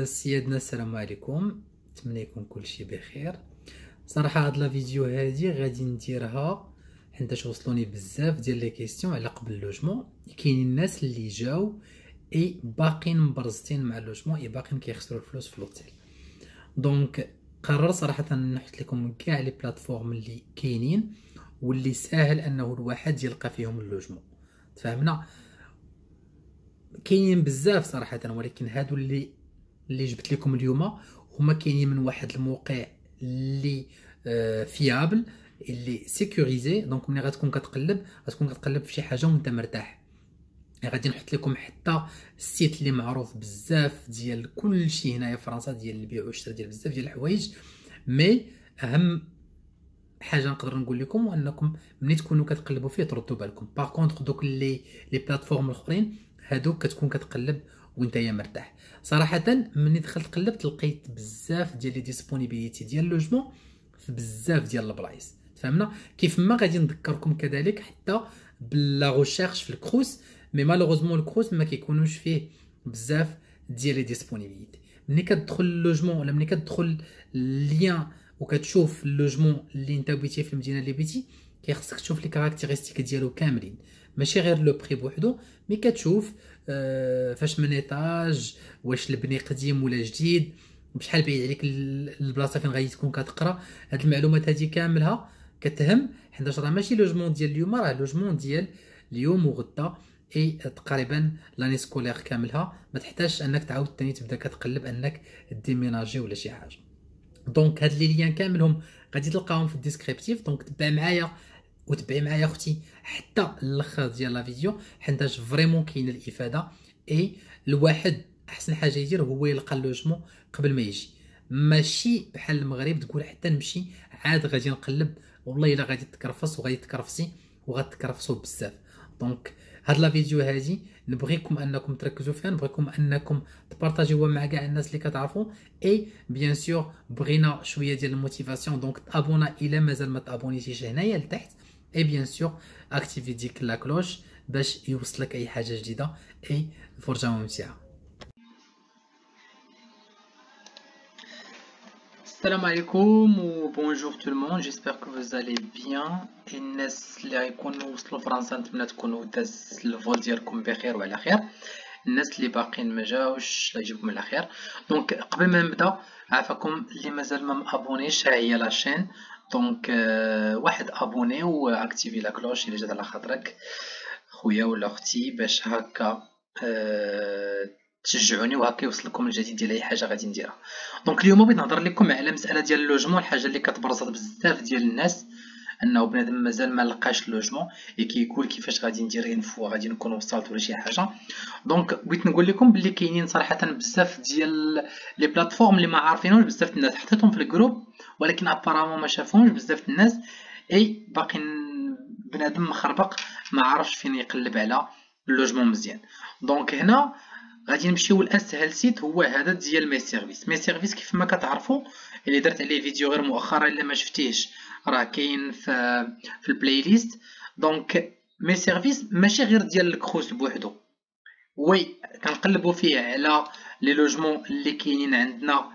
سيادنا السلام عليكم. نتمنى يكون كلشي بخير. صراحه هاد لا فيديو هادي غادي نديرها حيت وصلوني بزاف ديال لي كيسيون على قبل اللوجمون. كاينين الناس اللي جاو اي باقيين مبرزتين مع اللوجمون، اي باقيين كيخسروا الفلوس في لوتيل. دونك قرر صراحه نحط لكم كاع لي بلاتفورم اللي كاينين واللي ساهل انه الواحد يلقى فيهم اللوجمون. تفهمنا؟ كاينين بزاف صراحه، ولكن هادو اللي جبت لكم اليوم هما كاينين من واحد الموقع اللي فيابل، اللي سيكوريزي. دونك ملي غتكون كتقلب في شي حاجه وانت مرتاح. غادي نحط لكم حتى السيت اللي معروف بزاف ديال كلشي هنايا في فرنسا، ديال البيع والشراء ديال بزاف ديال الحوايج. مي اهم حاجه نقدر نقول لكم هو انكم ملي تكونوا كتقلبوا فيه تردوا بالكم. باغ كونطخ دوك لي بلاتفورم الاخرين هادوك كتكون كتقلب وانت مرتاح. صراحه ملي دخلت قلبت لقيت بزاف ديال لي ديسپونيبيليتي ديال اللوجمون في بزاف ديال البلايص. فهمنا؟ كيف ما غادي نذكركم كذلك حتى بلا ريشيرش في الكروس. مي مالوغوزمون الكروس ما كيكونوش فيه بزاف ديال لي ديسپونيبيليتي. ملي كتدخل اللوجمون ولا ملي كتدخل اللين وكتشوف اللوجمون اللي انت بغيتيه في المدينه اللي بغيتي، كيخصك تشوف لي كاركتيرستيك ديالو كاملين، ماشي غير لو بري بوحدو. مي كتشوف فاش من ايطاج، واش البني قديم ولا جديد، بشحال بعيد عليك البلاصه فين غادي تكون كتقرا. هاد المعلومات هادي كاملها كتهم، حيت راه ماشي لوجمون ديال اليوم، راه لوجمون ديال اليوم وغدا اي تقريبا لاني سكولير كاملها. ما تحتاجش انك تعاود ثاني تبدا كتقلب انك ديميناجي ولا شي حاجه. دونك هاد لي ليان كاملهم غادي تلقاهم في الديسكريبتيف. دونك تبع معايا وتبعي معايا اختي حتى الاخر ديال لا فيديو، حيتاش فريمون كاينه الافاده. اي الواحد احسن حاجه يدير هو يلقى اللوجمون قبل ما يجي، ماشي بحال المغرب تقول حتى نمشي عاد غادي نقلب. والله الا غادي تكرفص وغادي تكرفصي وغتكرفصوا بزاف. دونك هاد لا فيديو هادي نبغيكم انكم تركزوا فيها، نبغيكم انكم تبارطاجيوها مع كاع الناس اللي كتعرفوا. اي بيان سور بغينا شويه ديال الموتيفاسيون، دونك تابونا الا مازال ما تابونيتيش هنايا لتحت. اي بيان سور اكتيفي ديك لا كلوش باش يوصلك اي حاجه جديده. اي فرجه ممتعه. السلام عليكم و bonjour tout le monde, j'espère que vous allez bien. الناس اللي غيكونوا وصلوا فرنسا نتمنى تكونوا داز الفول ديالكم بخير وعلى خير. الناس اللي باقيين ما جاوش الله يجيبكم على خير. دونك قبل ما نبدا عافاكم اللي مازال ما مابونيش، ها هي لاشين. دونك واحد ابوني واكتيفي لا كلوش الا جات على خاطرك خويا ولا اختي، باش هكا تشجعوني وهكا يوصلكم الجديد ديال اي حاجه غادي نديرها. دونك اليوم بغيت نهضر لكم على مساله ديال اللوجمون، الحاجه اللي كتبرزط بزاف ديال الناس انه بنادم مازال ما لقاش اللوجمون كيقول كيفاش غادي ندير انفو غادي نكون وصلت ولا شي حاجه. دونك بغيت نقول لكم بلي كاينين صراحه بزاف ديال لي بلاتفورم اللي ما عارفينوش بزاف الناس، حطيتهم في الجروب ولكن ابارامون ما شافوهمش بزاف الناس. اي باقي بنادم مخربق ما عرفش فين يقلب على اللوجمون مزيان. دونك هنا غادي نمشيو لاسهل سيت هو هذا ديال مي سيرفيس. مي سيرفيس كيف ما كتعرفوا اللي درت عليه فيديو غير مؤخرا، الا ما شفتيهش راه كاين في البلاي ليست. دونك مي سيرفيس ماشي غير ديال الكروس بوحدو، وي كنقلبوا فيه على لي لوجمون اللي كاينين عندنا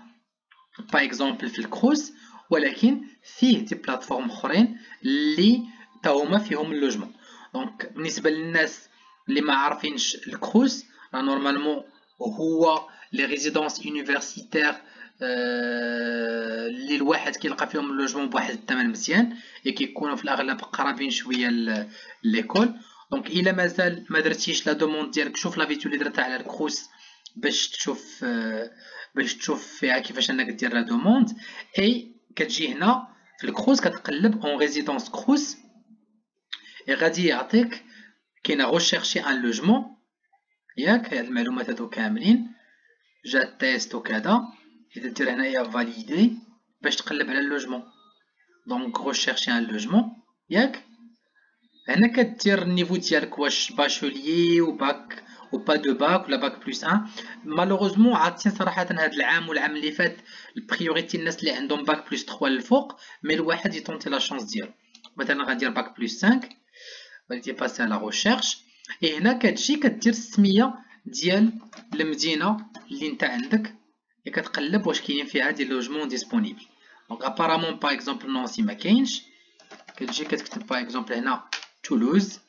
باغ اكزومبل في الكروس، ولكن فيه دي بلاتفورم اخرين اللي تا هما فيهم اللوجمون. دونك بالنسبه للناس اللي ما عارفينش الكروس، راه نورمالمون هو لي ريزيدونس يونيفرسيتير اللي الواحد كيلقى فيهم اللوجمون بواحد الثمن مزيان، كيكونوا في الاغلب قرابين شويه ليكول. دونك الا مازال ما درتيش لا دوموند ديالك، شوف لا فيديو اللي درتها على الكروس باش تشوف فيها كيفاش انك دير لا دوموند. اي كتجي هنا في الكروس كتقلب اون ريزيدونس كروس، غادي يعطيك كاينه غوشيرشي ان لوجمون. ياك هاد المعلومات هادو كاملين جا تيست وكذا، اذا دير هنايا فاليدي باش تقلب على اللوجمون. دونك غوشيرشي ان لوجمون، ياك هنا كدير النيفو ديالك واش باشوليي وباك و با دو باك ولا باك بلس 1. مالوغوزمون عارفين صراحه هاد العام والعام اللي فات البريوريتي الناس اللي عندهم باك بلس 3 للفوق، مي الواحد يطونتي لا شانس ديالو. مثلا غادير باك بلس 5 غادي باسي على ريشيرش، اي هنا كتجي كدير السميه ديال المدينه اللي انت عندك اللي كتقلب واش كاينين فيها دي لوجمون ديسپونيبل. دونك ابارامون باغ اكزومبل نونسي ما كاينش، كتجي كتكتب باغ اكزومبل هنا تولوز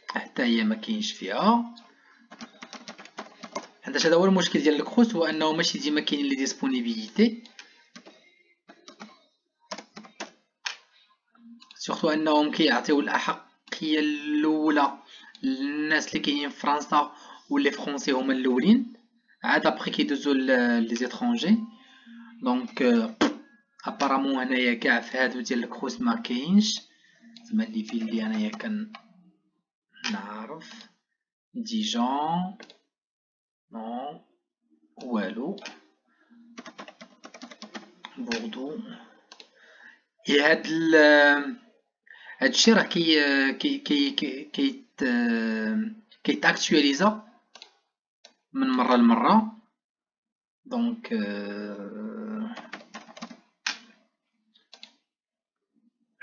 حتى هي ما كاينش فيها. عنداش هذا هو المشكل ديال الكروس، هو انه ماشي ديما كاينين لي ديسپونيبيليتي، سورتو انهم كيعطيو الاحقيه الاولى للناس اللي كاينين في فرنسا واللي فرونسي هما الاولين، عاد ابخي كيدوزو لي زيترونجي. دونك ابارامون هنايا كاع في هادو ديال الكروس ما كاينش، زعما لي فيل اللي انايا كنعرف ديجون نو والو، بوردو. هاد هادشي راه كيتاكتواليزا من مره لمره. دونك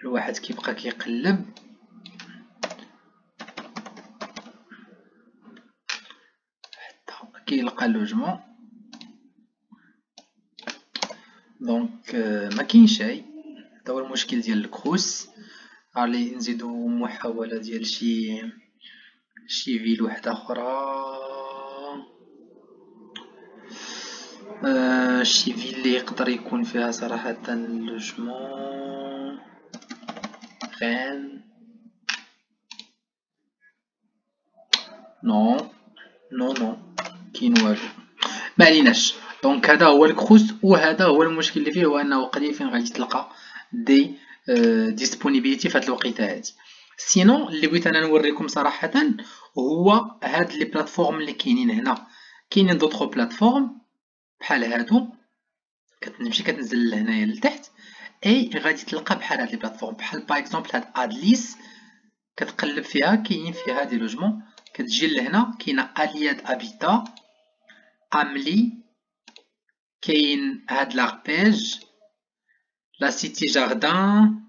الواحد كيبقى كيقلب حتى كيلقى لوجمون. دونك ما كاين شيء، هذا هو المشكل ديال الكروس. غادي نزيدو محاولة ديال شي فيل وحدة أخرى، شي فيل اللي يقدر يكون فيها صراحة لوجمون. غان نو نو نو كاين والو، معليناش. دونك هذا هو الكروس، وهذا هو المشكل اللي فيه، هو انه قليل فين غادي تلقى دي ديسپونيبيليتي في هاد الوقيته هادي. سينون اللي بغيت انا نوريكم صراحه هو هاد لي بلاتفورم اللي كاينين هنا. كاينين دوطخ بلاتفورم بحال هادو، كتمشي كتنزل لهنايا لتحت اي غادي تلقى بحال هاد لي بلاتفورم، بحال باغ اكزومبل هاد ادليس كتقلب فيها كاينين فيها دي لوجمون. كتجي لهنا كاينه الياد ابيتا، املي، كاين هاد لاربيج، لا سيتي جاردان،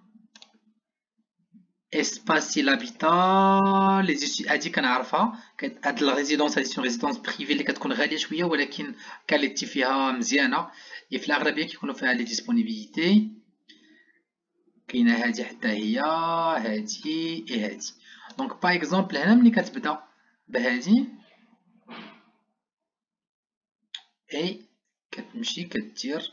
اسباسي لابيتا، لي هادي كنعرفها. هاد لا ريزيدونس هادي سون ريزيدونس بريفي اللي كتكون غاليه شويه ولكن كاليتي فيها مزيانه. في الاغلبيه كيكونوا فيها لي ديسپونيبيليتي. كاينه هادي حتى هي، هادي هادي. دونك باغ اكزومبل هنا ملي كتبدا بهادي اي كتمشي كدير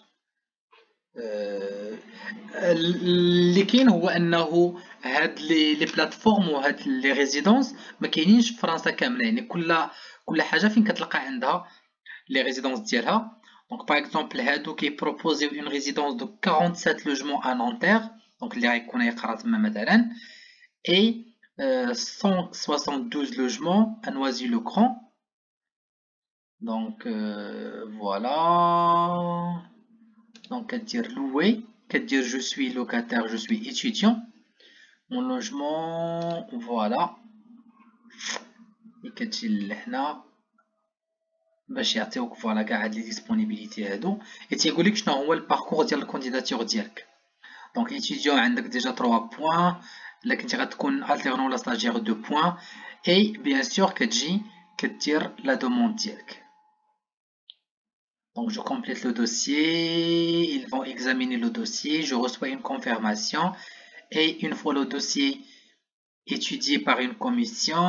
اللي كاين هو انه هاد لي بلاتفورم وهاد لي ريزيدونس ما كاينينش في فرنسا كامله، يعني كل حاجه فين كتلقى عندها لي ريزيدونس ديالها. دونك باغ اكزومبل هادو كيبروبوزيو اون ريزيدونس دو 47 لوجمون ا نانتير، دونك اللي غيكون يقرا تما مثلا، اي 172 لوجمون ا نوازي لو كرون. دونك فوالا. Donc, كدير louer, كدير je suis locataire, je suis étudiant, mon logement, voilà. كتجي لهنا باش يعطيوك فوالا كاع هاد لي ديسپونيبيليتي هادو، تيقولك شنو هو الباركور ديال الكانديداتور ديالك. دونك étudiant عندك ديجا 3 بوين، الا كنتي غتكون alternant ولا stagiaire 2 بوين، اي بيان سور كتجي كدير لا دوموند ديالك. Donc je complète le dossier, ils vont examiner le dossier, je reçois une confirmation et une fois le dossier étudié par une commission,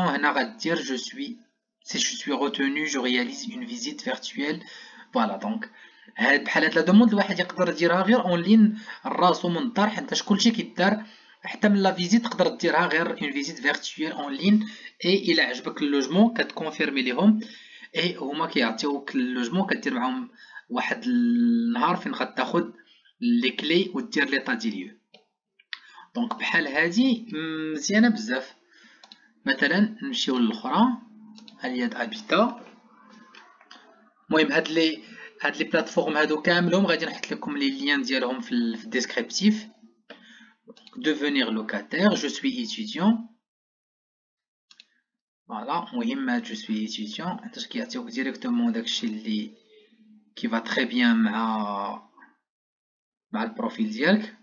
si je suis retenu, je réalise une visite virtuelle. Voilà, donc بحال هاد لا دوموند الواحد يقدر يديرها غير اون لين راسو من الدار، حيت كلشي كيدار حتى من لا فيزيت تقدر ديرها غير اون فيزيت فيرتويال اون لين. اي الا عجبك اللوجمون كتكونفيرمي ليهم اي هما كيعطيوك اللوجمون، كدير معاهم واحد النهار فين غتاخد لي كلي ودير ليطا دي ليو. دونك بحال هادي مزيانه بزاف. مثلا نمشيو للاخرى الياد ابيتا. المهم هاد لي بلاتفورم هادو كاملهم غادي نحط لكم لي ليان ديالهم في الديسكريبتيف. devenir locataire, je suis étudiant. فوالا مهم جو سوي étudiant حيتاش كيعطيوك ديريكتومون داكشي اللي كيفا تري بيان مع البروفيل ديالك.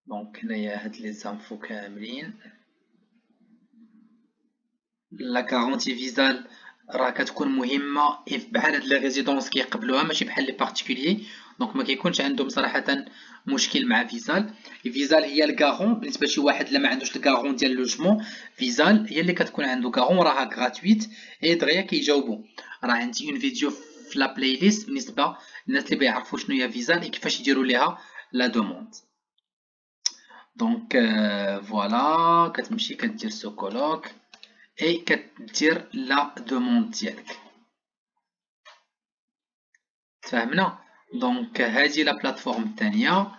دونك هنايا هاد لي زانفو كاملين. لا كارونتي فيزال راه كتكون مهمه بحال هاد لي ريزيدونس كيقبلوها ماشي بحال لي بارتيكوليي. دونك ما كيكونش عندهم صراحه مشكل مع فيزال. فيزال هي الكارون بالنسبه لشي واحد اللي ما عندوش الكارون ديال اللوجمون. فيزال هي اللي كتكون عنده كارون راها غراتويت اي دغيا كيجاوبوا. راه عندي اون فيديو في لا بلاي ليست بالنسبه للناس اللي بيعرفوا شنو هي فيزال اي كيفاش يديروا ليها لا دوموند. دونك فوالا كتمشي كدير سو كولوك اي كدير لا دوموند ديالك. تفهمنا؟ دونك هذه لا بلاتفورم الثانيه.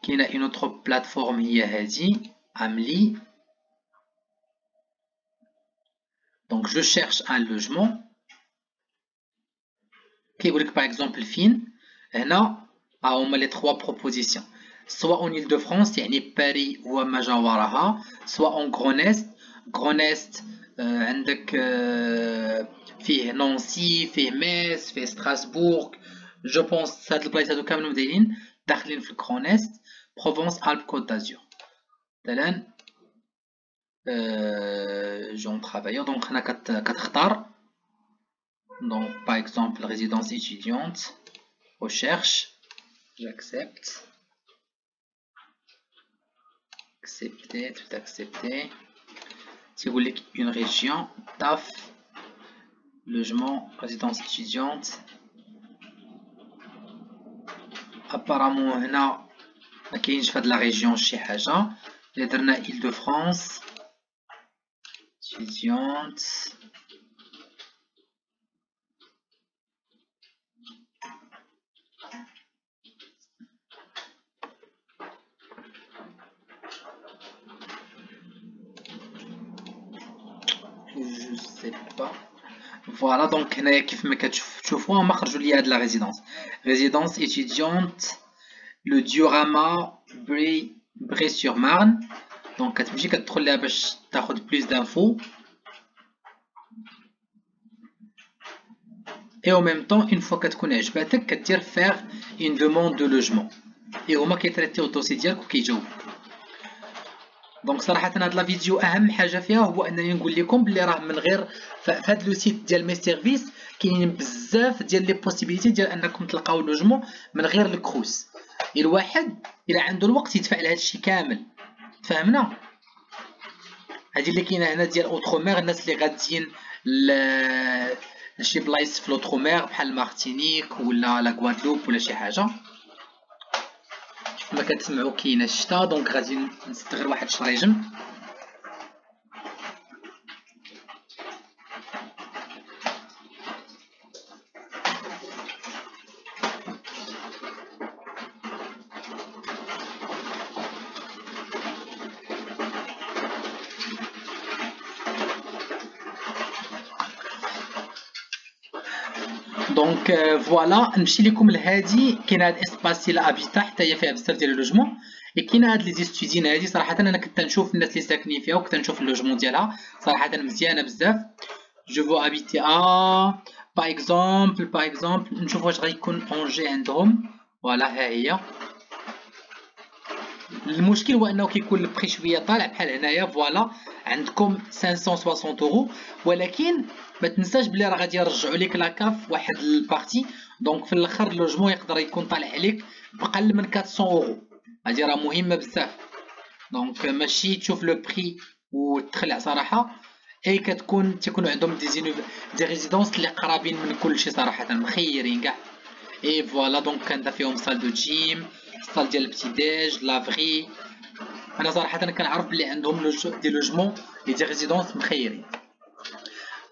كاينه اون اوتر بلاتفورم هي هذه املي. دونك جو شيرش ان لوجمون. كيقول لك باغ اكزومبل فين. هنا ها هما لي 3 بروبوزيسيون، سواء اون إل دو فرانس يعني باري هو ما جاوراها، سواء اون غرونيست. غرونيست عندك فيه نونسي، فيه ميس، فيه ستراسبورغ. جو بونس هاد البلايص هادو كاملين دايرين داخلين في الغرونيست. بروفونس الب كوت دازور مثلا جون ترافايور. دونك هنا كتختار donc par exemple résidence étudiante, recherche, j'accepte, accepter, tout accepter. Si vous voulez une région, taf, logement, résidence étudiante. Apparemment هنا ما كاينش فهاد لا ريجيون شي حاجه. اللي درنا إل دو فرانس étudiante. Je sais pas. Voilà, donc هنايا كيف ما كتشوفوا هما خرجوا لي هاد لا ريزيدونس. ريزيدونس étudiante لو ديوراما بري سور مارن. دونك كتمشي كتدخل ليها باش تاخد بلوس دانفو. et en même temps une fois كتكون عجباتك كدير faire une demande de logement et هما كيتريتيو الدوسي ديالك وكيجاوبوك. دونك صراحه هاد لا فيديو اهم حاجه فيها هو انني نقول لكم بلي راه من غير فهاد لو سيت ديال مي سيرفيس كاينين بزاف ديال لي بوسيبيليتي ديال انكم تلقاو لوجمون من غير الكروس. الواحد الا عنده الوقت يدفع لهاد الشيء كامل. فهمنا؟ هادي اللي كاينه هنا ديال اوترومير. الناس اللي غاديين لشي بلايص في لوترومير بحال مارتينيك ولا لا غوادلوب ولا شي حاجه. كما كتسمعوا كاينه الشتا. دونك غادي نزيد غير واحد الشريجم. دونك فوالا نمشي لكم لهادي. كاين هاد اسباس لا ابيتا حتى هي فيها بزاف ديال اللوجمون. كاين هاد لي زيستودين هادي صراحه انا كنت نشوف الناس اللي ساكنين فيها وكنت نشوف اللوجمون ديالها صراحه مزيانه بزاف. جو فو ابيتي باغ اكزومبل نشوف واش غيكون اونجي عندهم. فوالا ها هي. المشكل هو انه كيكون البري شويه طالع بحال هنايا. فوالا عندكم 560 اورو ولكن ما تنساش بلي راه غادي يرجعوا لك لاكاف واحد البارتي. دونك في الاخر اللوجمون يقدر يكون طالع عليك بقل من 400 اورو. هادي راه مهمه بزاف. دونك ماشي تشوف لو بري وتخلع صراحه. اي تكونوا عندهم دي ريزيدونس اللي قرابين من كلشي صراحه مخيرين كاع. اي فوالا دونك كان فيهم صال دو جيم، صال ديال البتي ديج، لافغي. انا صراحه كنعرف بلي عندهم دي لوجمون دي ريزيدونس مخيرين.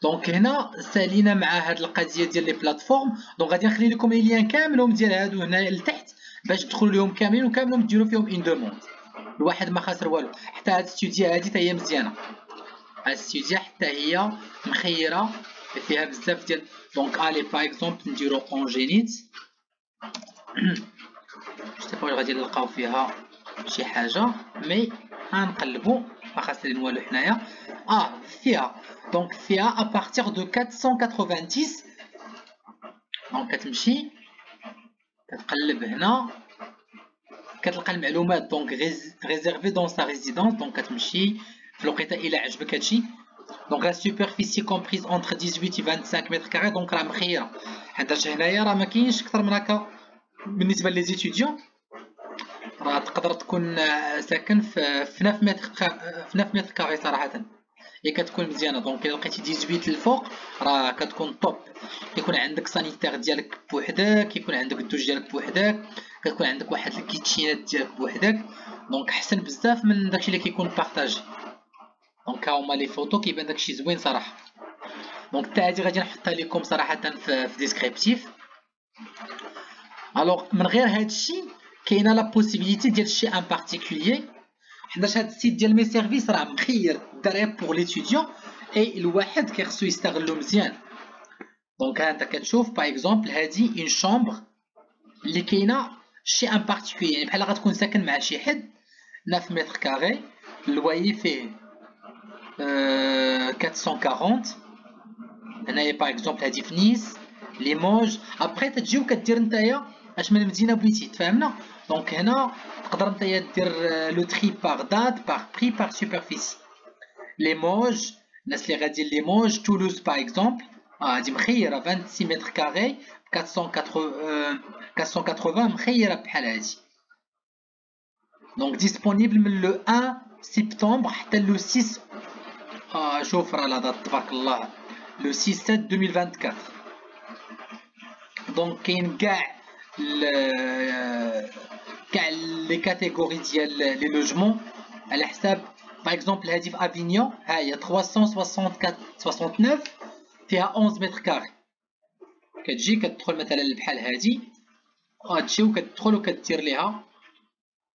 دونك هنا سالينا مع هاد القضيه ديال لي بلاتفورم. دونك غادي نخلي لكم لي ليان كاملهم ديال هادو هنا لتحت باش تدخلوا لهم كاملين وكاملهم ديروا فيهم ان دوموند. الواحد ما خاسر والو. حتى هاد ستوديا هادي حتى هي مزيانه. هاد ستوديا حتى هي مخيره فيها بزاف ديال. دونك الي باغ اكزومبل نديرو اونجينيت. شتي واش غادي نلقاو فيها شي حاجه مي غنقلبوا ما خاسرين والو حنايا. فيها دونك فيها ابارتيغ دو 490. دونك كتمشي كتقلب هنا كتلقى المعلومات دونك ريزيرفي دون سا ريزيدونس. دونك كتمشي في الوقيته الى عجبك هادشي. دونك لا سوبرفيسي كومبريز اونتر 18 و 25 متر كاري. دونك راه مخيره، حيتاش هنايا راه ما كاينش اكثر من هكا بالنسبه لي زيتيديون. راه تقدر تكون ساكن في 9 متر في 9 متر كاري صراحه، هي كتكون مزيانه. دونك الا لقيتي 18 الفوق راه كتكون طوب. كيكون عندك سانيتير ديالك بوحدك، كيكون عندك الدوش ديالك بوحدك، كتكون عندك واحد الكيتشينات ديالك بوحدك. دونك احسن بزاف من داكشي اللي كيكون بارطاجي. دونك ها هما لي فوتو كيبان داكشي زوين صراحه. دونك حتى هادي غادي نحطها لكم صراحه في ديسكريبتيف. الوغ من غير هادشي كاينه لا بوسيبيليتي ديال شي ان بارتيكولير، حيتاش هاد السيت ديال مي سيرفيس راه مخير داريه بوغ ليتيديون اي الواحد كيخصو يستغلو مزيان. دونك ها انت كتشوف باغ اكزومبل هادي اون شامبر اللي كاينه شي ان بارتيكولير، يعني بحال غتكون ساكن مع شي حد 9 متر كاري، اللوايي فيه 440. هنايا باغ اكزومبل هادي في نيس ليموج. ابخي تجي وكدير نتايا اش من مدينه بغيتي، تفهمنا. دونك هنا تقدر نتايا دير لو تري باغ دات باغ بري باغ سوبرفيسي. ليموج الناس اللي غادي ليموج. تولوز باغ اكزومبل هادي مخيره 26 متر كاري 480 مخيره بحال هادي. دونك ديسپونيبل من لو 1 سبتمبر حتى لو 6. شوف راه لا دات تبارك الله، لو 6 7 2024. دونك كاين كاع لي كاتيجوري ديال لي لوجمون على حساب. باغ اكزومبل هادي في افينيون ها هي 369 فيها 11 متر كاري. كتجي كتدخل مثلا بحال هادي، غتمشي وكتدخل وكدير ليها،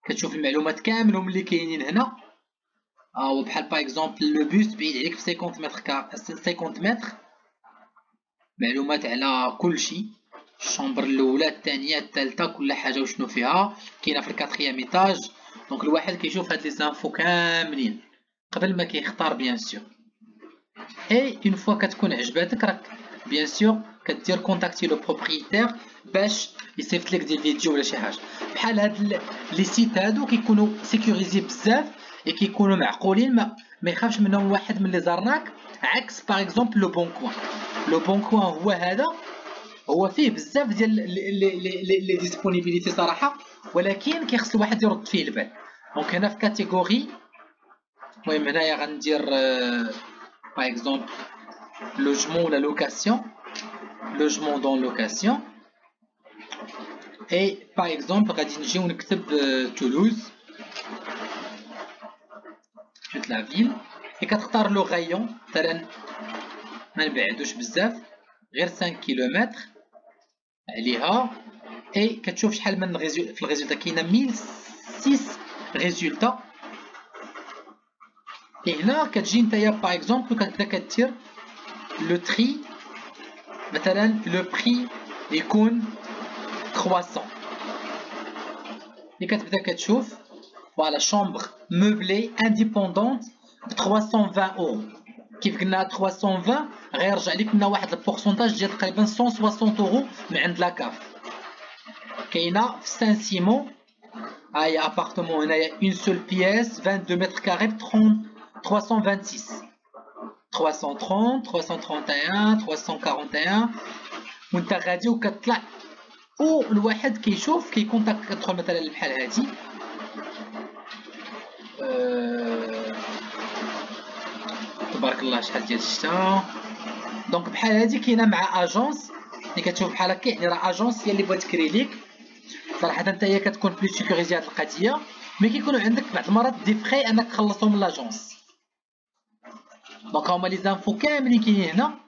كتشوف المعلومات كاملهم اللي كاينين هنا. وبحال باغ اكزومبل لو بوس بعيد عليك في 50 متر كاري 50 متر، معلومات على كلشي، الشومبر الاولى الثانيه الثالثه كل حاجه وشنو فيها، كاينه في الكاتريام ايطاج. دونك الواحد كيشوف هاد لي زانفو كاملين قبل ما كيختار بيان سور. اي اون فوا كتكون عجباتك راك بيان سور كدير كونتاكتي لو بروبريتير باش يصيفط لك دي فيديو ولا شي حاجه. بحال هاد لي سيت هادو كيكونوا سيكوريزي بزاف، كيكونوا معقولين، ما يخافش منهم واحد من لي زارناك. عكس باغ اكزومبل لو بون كوان. لو بون كوان هو هذا، هو فيه بزاف ديال لي ديسپونيبيليتي صراحه، ولكن كيخص الواحد يرد فيه البال. دونك هنا في كاتيجوري، المهم هنايا غندير باغ اكزومبل لوجمون ولا لوكاسيون، لوجمون دون لوكاسيون. اي باغ اكزومبل غادي نجي ونكتب تولوز، جبت لا فيل، كتختار لو غايون مثلا ما نبعدوش بزاف غير 5 كيلومتر عليها. اي كتشوف شحال من في الريزولتا، كاينه 1006 ريزولتا. اي هنا كتجي نتايا باغ اكزومبل وكتبدا كدير لو تري، مثلا لو بري يكون 300. كتبدا كتشوف فوالا شومبر موبلي انديبوندونت ب 320 اورو. كيف قلنا 320 غيرجع لك لنا واحد البورسونتاج ديال تقريبا 160 اورو من عند لاكاف. كاينه في سان سيمون، هاهي ابارتمون هنايا اون سول بياس 22 متر كاري ب 326 330 331 341. وانت غادي وكتطلع والواحد كيشوف كيكونتاكت. كتدخل مثلا بحال هادي تبارك الله شحال ديال الشتا. دونك بحال هادي كاينه مع اجونس اللي كتشوف بحال هكا، يعني راه اجونس هي اللي بغات تكري ليك صراحه. انت هي كتكون بلو سيكوريزي هاد القضيه، مي كيكونوا عندك بعض المرات دي فخي انك تخلصهم من لاجونس. دونك هما لي زانفو كاملين كاينين هنا.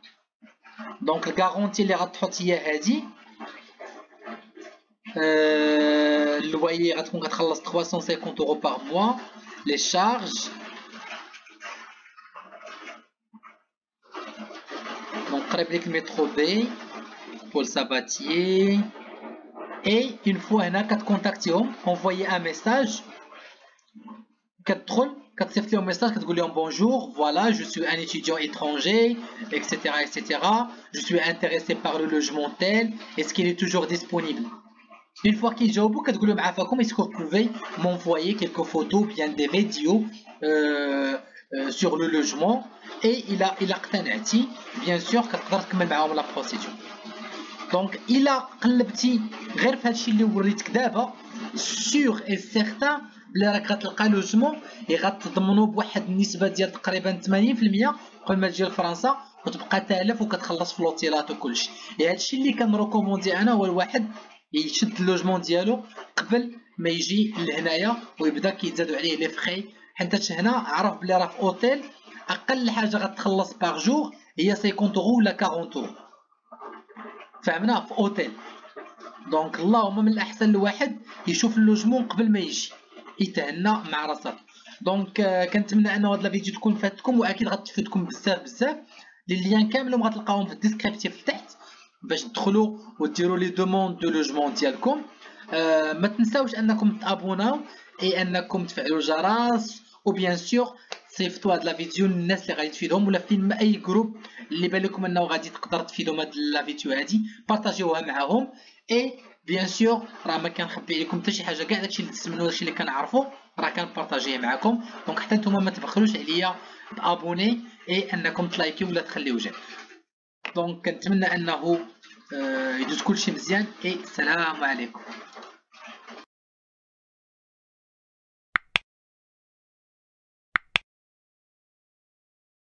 دونك الكارونتي اللي غتحط هي هادي، اللوايي غتكون كتخلص 350 اورو باغ موا. لي شارج دونك قريب ليك المترو بي بول ساباتيي. اي اون فوا هنا كتكونتاكتيهم انفويي ان ميساج، كتدخل كتصيفط لهم ميساج كتقول لهم بونجور فوالا جو سوي ان étudiant étranger etc etc. je suis intéressé par le logement tel, est-ce qu'il est toujours disponible. Une fois qu'ils جاوبوا كتقول لهم عافاكم est-ce que vous pouvez m'envoyer quelques photos bien des vidéos sur le logement et il a اقتنعتي bien sûr كتقدر تكمل معاهم لا بروسيدور. دونك الا قلبتي غير في هادشي اللي وريتك دابا سيغ اي سيغتان بلي راك غتلقى لوجمون اللي غتضمنو بواحد النسبه ديال تقريبا 80% قبل ما تجي لفرنسا وتبقى تالف وكتخلص في لوطيلات وكلشي. هادشي اللي كنريكوموندي انا هو الواحد يشد اللوجمون ديالو قبل ما يجي لهنايا ويبدا كيتزادوا عليه لي فخي، حيت هنا عرف بلي راه في اوتيل اقل حاجه غتخلص باغ جور هي 50 اورو ولا 40 اورو، فهمنا؟ في اوتيل. دونك اللهم من الاحسن الواحد يشوف اللوجمون قبل ما يجي يتهنى مع راسه. دونك كنتمنى ان هاد لا فيديو تكون فاتكم واكيد غتفيدكم بزاف. لي ليان كاملين غتلقاوهم في الديسكريبتيف تحت باش تدخلوا وديروا لي دوموند دو لوجمون ديالكم. ما تنساوش انكم تابوناو اي انكم تفعلوا الجرس، وبيان سور صيفطوا هاد لا فيديو للناس اللي غادي تفيدهم، ولا فين ما اي جروب اللي بان لكم انه غادي تقدر تفيدهم هاد لا فيديو هادي بارطاجيوها معاهم. اي بيان سور راه ما كنخبي عليكم حتى شي حاجه، كاع داكشي اللي تسمنوا داكشي اللي كنعرفوا راه كنبارطاجيه معاكم. دونك حتى نتوما ما تبخلوش عليا بابوني اي انكم تلايكيو ولا تخليو جيم. دونك كنتمنى انه يدوز كلشي مزيان. اي السلام عليكم.